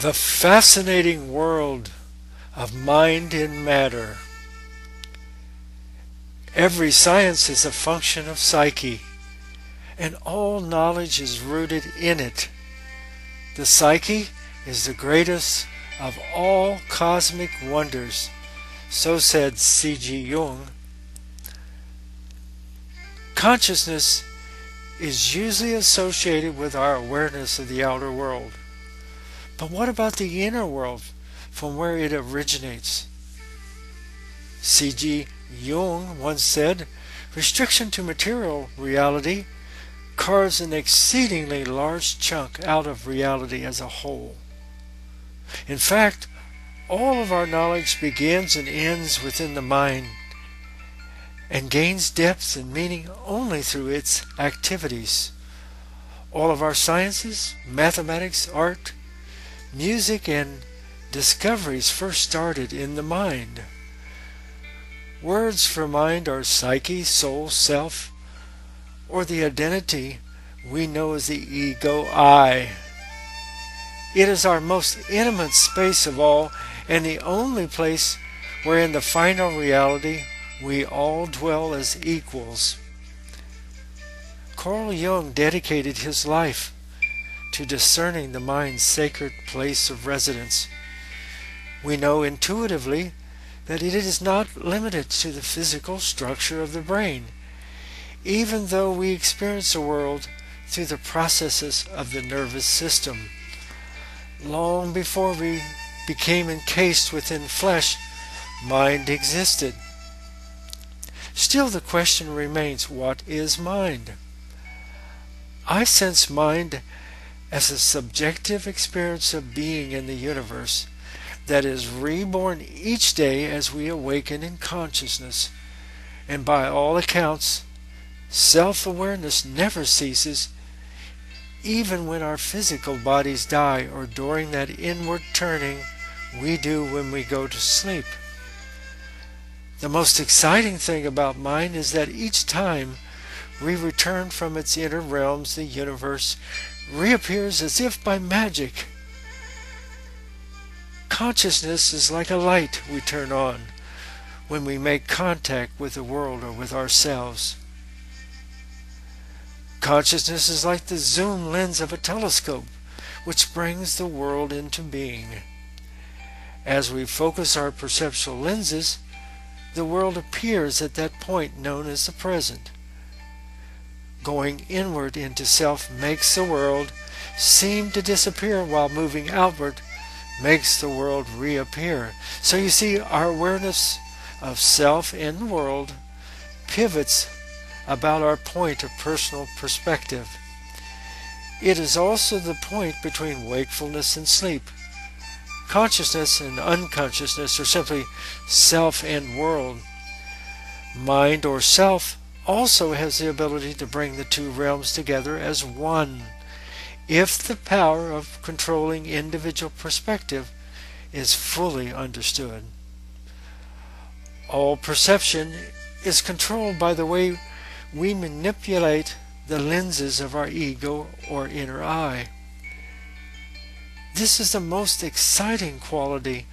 The fascinating world of mind in matter. Every science is a function of psyche, and all knowledge is rooted in it. The psyche is the greatest of all cosmic wonders, so said C.G. Jung. Consciousness is usually associated with our awareness of the outer world. But what about the inner world, from where it originates? C.G. Jung once said, "Restriction to material reality carves an exceedingly large chunk out of reality as a whole." In fact, all of our knowledge begins and ends within the mind and gains depth and meaning only through its activities. All of our sciences, mathematics, art, music, and discoveries first started in the mind. Words for mind are psyche, soul, self, or the identity we know as the ego I. It is our most intimate space of all, and the only place where in the final reality we all dwell as equals. Carl Jung dedicated his life to discerning the mind's sacred place of residence. We know intuitively that it is not limited to the physical structure of the brain, even though we experience the world through the processes of the nervous system. Long before we became encased within flesh, mind existed. Still, the question remains, what is mind? I sense mind as a subjective experience of being in the universe that is reborn each day as we awaken in consciousness. And by all accounts, self-awareness never ceases, even when our physical bodies die or during that inward turning we do when we go to sleep. The most exciting thing about mind is that each time we return from its inner realms, the universe reappears as if by magic. Consciousness is like a light we turn on when we make contact with the world or with ourselves. Consciousness is like the zoom lens of a telescope, which brings the world into being. As we focus our perceptual lenses, the world appears at that point known as the present. Going inward into self makes the world seem to disappear, while moving outward makes the world reappear. So you see, our awareness of self and the world pivots about our point of personal perspective. It is also the point between wakefulness and sleep. Consciousness and unconsciousness are simply self and world. Mind or self also has the ability to bring the two realms together as one, if the power of controlling individual perspective is fully understood. All perception is controlled by the way we manipulate the lenses of our ego or inner eye. This is the most exciting quality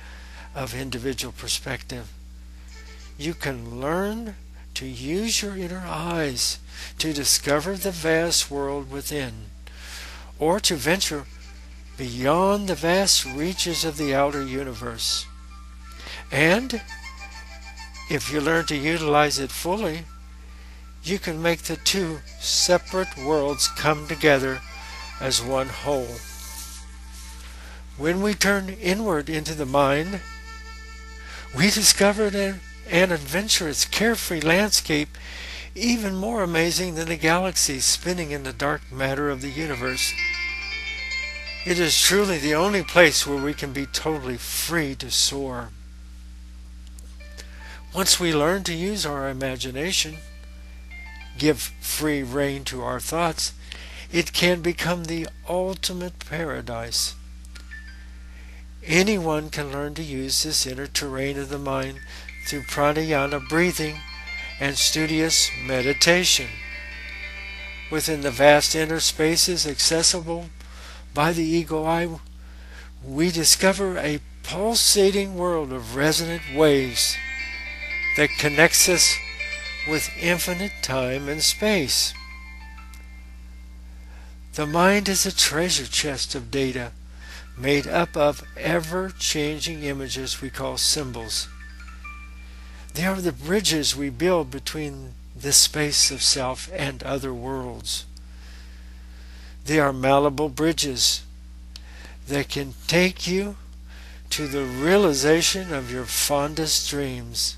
of individual perspective. You can learn to use your inner eyes to discover the vast world within, or to venture beyond the vast reaches of the outer universe. And if you learn to utilize it fully, you can make the two separate worlds come together as one whole. When we turn inward into the mind, we discover an adventurous, carefree landscape even more amazing than the galaxies spinning in the dark matter of the universe. It is truly the only place where we can be totally free to soar. Once we learn to use our imagination, give free rein to our thoughts, it can become the ultimate paradise. Anyone can learn to use this inner terrain of the mind through pranayama breathing and studious meditation. Within the vast inner spaces accessible by the ego eye, we discover a pulsating world of resonant waves that connects us with infinite time and space. The mind is a treasure chest of data made up of ever-changing images we call symbols. They are the bridges we build between this space of self and other worlds. They are malleable bridges that can take you to the realization of your fondest dreams.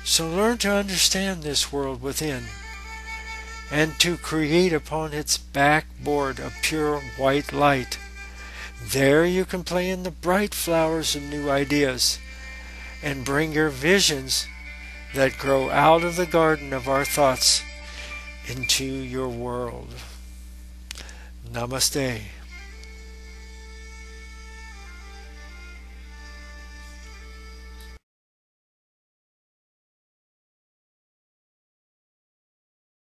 So learn to understand this world within, and to create upon its backboard of pure white light. There you can play in the bright flowers of new ideas, and bring your visions that grow out of the garden of our thoughts into your world. Namaste.